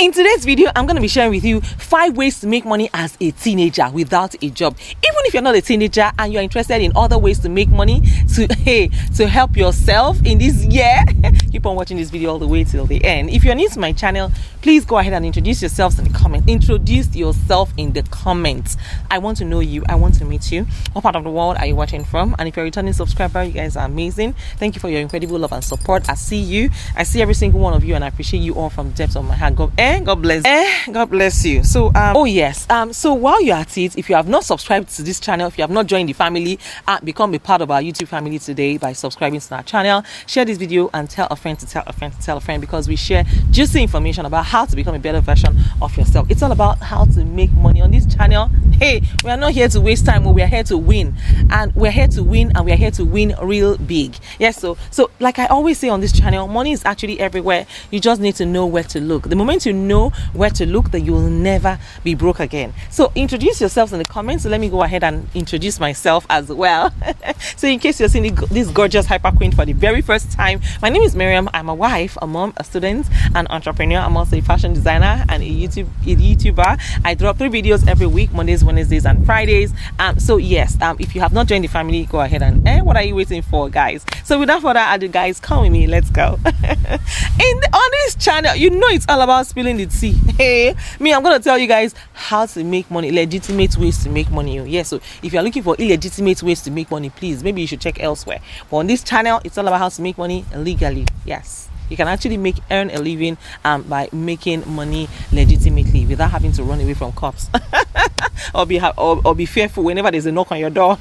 In today's video, I'm going to be sharing with you 5 ways to make money as a teenager without a job. Even if you're not a teenager and you're interested in other ways to make money to help yourself in this year, keep on watching this video all the way till the end. If you're new to my channel, please go ahead and introduce yourselves in the comments. Introduce yourself in the comments. I want to know you. I want to meet you. What part of the world are you watching from? And if you're a returning subscriber, you guys are amazing. Thank you for your incredible love and support. I see you. I see every single one of you, and I appreciate you all from the depths of my heart. God bless you. So so while you're at it, if you have not subscribed to this channel, if you have not joined the family, become a part of our YouTube family today by subscribing to our channel. Share this video and tell a friend to tell a friend to tell a friend, because we share juicy information about how to become a better version of yourself. It's all about how to make money on this channel. Hey, we are not here to waste time. We are here to win, and we're here to win, and we are here to win real big. Yes, so like I always say on this channel, money is actually everywhere. You just need to know where to look. The moment you know where to look, then you will never be broke again. So introduce yourselves in the comments. So let me go ahead and introduce myself as well. So in case you're seeing this gorgeous hyper queen for the very first time, my name is Mariam. I'm a wife, a mom, a student, an entrepreneur. I'm also a fashion designer and a YouTuber. I drop 3 videos every week, Mondays, Wednesdays, and Fridays. So yes, if you have not joined the family, go ahead and what are you waiting for, guys? So without further ado, guys, come with me. Let's go. On this channel, you know it's all about spilling the tea. Hey, I'm gonna tell you guys how to make money, legitimate ways to make money. Yes, so if you're looking for illegitimate ways to make money, please, maybe you should check elsewhere. But on this channel, it's all about how to make money legally. Yes, you can actually earn a living by making money legitimately without having to run away from cops or be fearful whenever there's a knock on your door.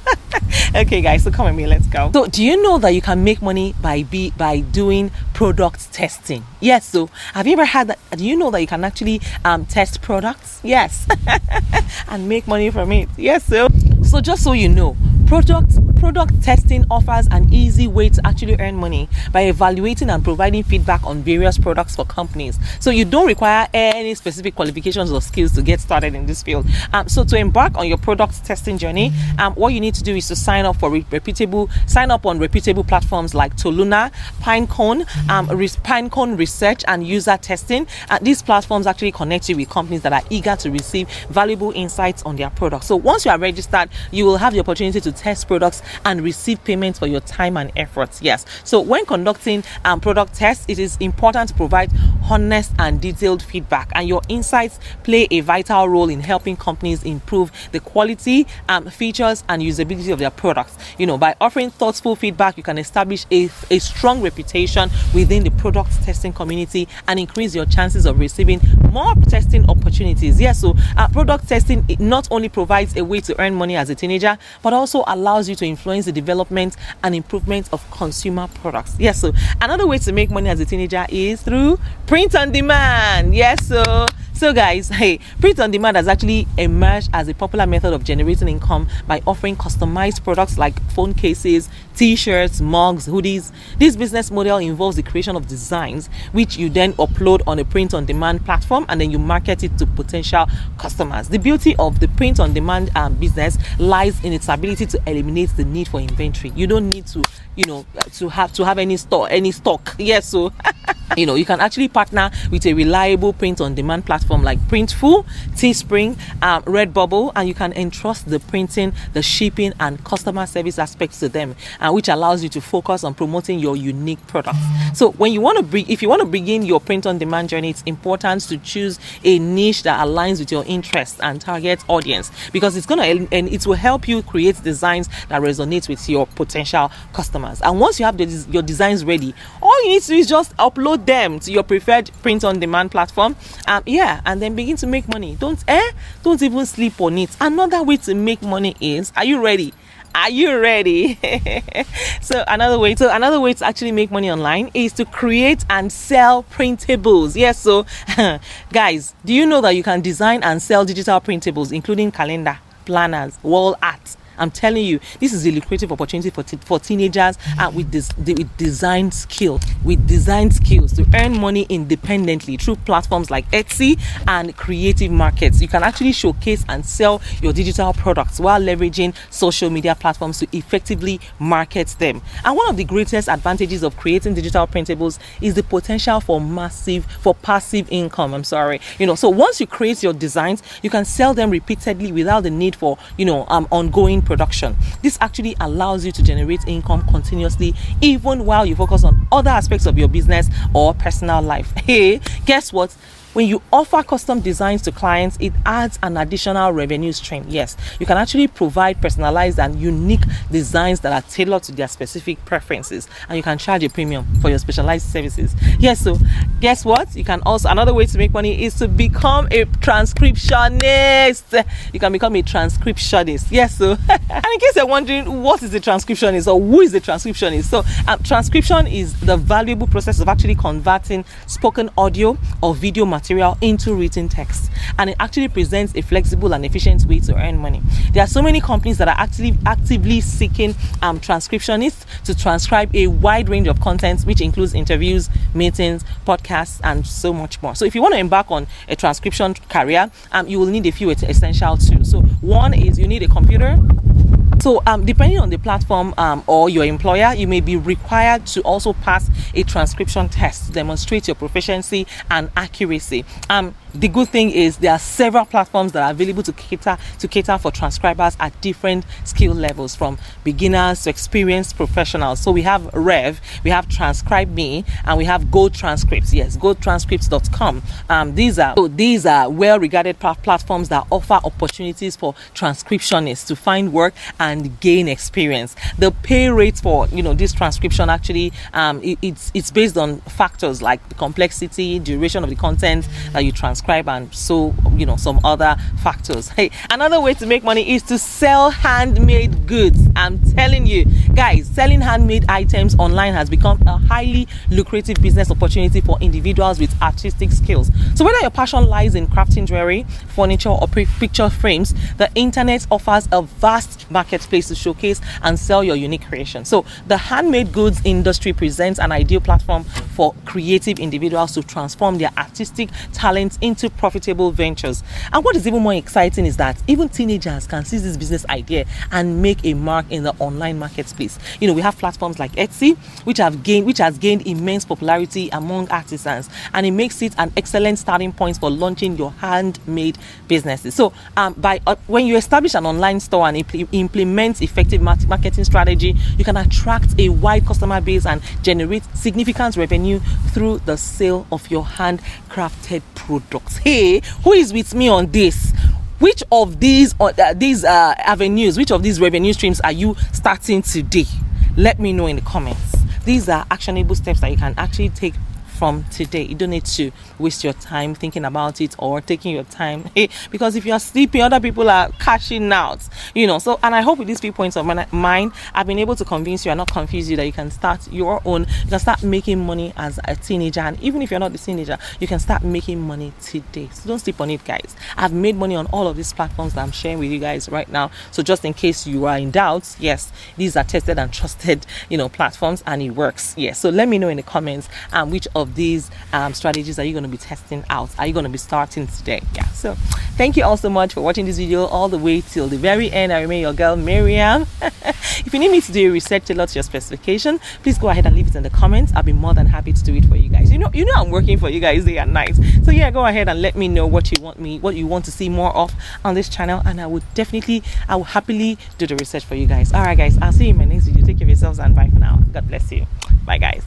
Okay, guys, so come with me, let's go. So do you know that you can make money by doing product testing? Yes, so have you ever had that? Do you know that you can actually test products? Yes. And make money from it. Yes, so just so you know, product testing offers an easy way to actually earn money by evaluating and providing feedback on various products for companies. So you don't require any specific qualifications or skills to get started in this field. So to embark on your product testing journey, what you need to do is to sign up on reputable platforms like Toluna, Pinecone Research, and User Testing. These platforms actually connect you with companies that are eager to receive valuable insights on their products. So once you are registered, you will have the opportunity to test products and receive payments for your time and efforts. Yes, so when conducting product tests, it is important to provide honest and detailed feedback, and your insights play a vital role in helping companies improve the quality, features, and usability of their products. By offering thoughtful feedback, you can establish a strong reputation within the product testing community and increase your chances of receiving more testing opportunities. Yes, so product testing, it not only provides a way to earn money as a teenager, but also allows you to influence the development and improvement of consumer products. Yes, so another way to make money as a teenager is through print on demand. Yes, so guys, print on demand has actually emerged as a popular method of generating income by offering customized products like phone cases, t-shirts, mugs, hoodies. This business model involves the creation of designs which you then upload on a print on demand platform, and then you market it to potential customers. The beauty of the print on demand business lies in its ability to eliminate the need for inventory. You don't need to have any stock. Yes, so you can actually partner with a reliable print on demand platform like Printful, Teespring, Redbubble, and you can entrust the printing, the shipping, and customer service aspects to them, which allows you to focus on promoting your unique products. So if you want to begin your print on demand journey, it's important to choose a niche that aligns with your interests and target audience, because it will help you create designs that resonate with your potential customers. And once you have your designs ready, all you need to do is just upload them to your preferred print on demand platform, and then begin to make money. Don't even sleep on it. Another way to make money is, are you ready? So another way to actually make money online is to create and sell printables. Yes, so guys, do you know that you can design and sell digital printables, including calendar, planners, wall art, I'm telling you, this is a lucrative opportunity for teenagers with design skills to earn money independently through platforms like Etsy and creative markets. You can actually showcase and sell your digital products while leveraging social media platforms to effectively market them. And one of the greatest advantages of creating digital printables is the potential for passive income. So once you create your designs, you can sell them repeatedly without the need for ongoing production. This actually allows you to generate income continuously even while you focus on other aspects of your business or personal life. Hey, guess what? When you offer custom designs to clients, it adds an additional revenue stream. Yes, you can actually provide personalized and unique designs that are tailored to their specific preferences, and you can charge a premium for your specialized services. Yes, so guess what? You can also, another way to make money is to become a transcriptionist. You can become a transcriptionist. Yes, so and in case you're wondering what is the transcriptionist or who is the transcriptionist, so transcription is the valuable process of actually converting spoken audio or video material into written text, and it actually presents a flexible and efficient way to earn money. There are so many companies that are actively seeking transcriptionists to transcribe a wide range of content, which includes interviews, meetings, podcasts, and so much more. So if you want to embark on a transcription career, you will need a few essential tools. So one is you need a computer. So depending on the platform or your employer, you may be required to also pass a transcription test to demonstrate your proficiency and accuracy. The good thing is there are several platforms that are available to cater for transcribers at different skill levels, from beginners to experienced professionals. So we have Rev, we have Transcribe Me, and we have Go Transcripts. Yes, gotranscripts.com. These are well-regarded platforms that offer opportunities for transcriptionists to find work and gain experience. The pay rate for this transcription actually it's based on factors like the complexity, duration of the content that you transcribe, and so some other factors. Hey, another way to make money is to sell handmade goods. I'm telling you guys, selling handmade items online has become a highly lucrative business opportunity for individuals with artistic skills. So whether your passion lies in crafting jewelry, furniture, or picture frames, the internet offers a vast marketplace to showcase and sell your unique creation. So the handmade goods industry presents an ideal platform for creative individuals to transform their artistic talents into profitable ventures. And what is even more exciting is that even teenagers can seize this business idea and make a mark in the online marketplace. We have platforms like Etsy, which has gained immense popularity among artisans, and it makes it an excellent starting point for launching your handmade businesses. So when you establish an online store and implement effective marketing strategy, you can attract a wide customer base and generate significant revenue through the sale of your handcrafted products. Hey, who is with me on this? Which of these avenues, which of these revenue streams are you starting today? Let me know in the comments. These are actionable steps that you can actually take from today. You don't need to waste your time thinking about it or taking your time, because if you are sleeping, other people are cashing out, so. And I hope with these few points of mine, I've been able to convince you and not confuse you that you can start your own, you can start making money as a teenager. And even if you're not a teenager, you can start making money today. So don't sleep on it, guys. I've made money on all of these platforms that I'm sharing with you guys right now. So just in case you are in doubt, yes, these are tested and trusted platforms, and it works. Yes, so let me know in the comments which of these strategies are you going to be testing out, are you going to be starting today. So thank you all so much for watching this video all the way till the very end. I remain your girl Mariam. If you need me to do a research tailored to your specification, please go ahead and leave it in the comments. I'll be more than happy to do it for you guys. You know I'm working for you guys day and night, so yeah, go ahead and let me know what you want to see more of on this channel, and I will happily do the research for you guys. All right guys, I'll see you in my next video. Take care of yourselves and bye for now. God bless you. Bye guys.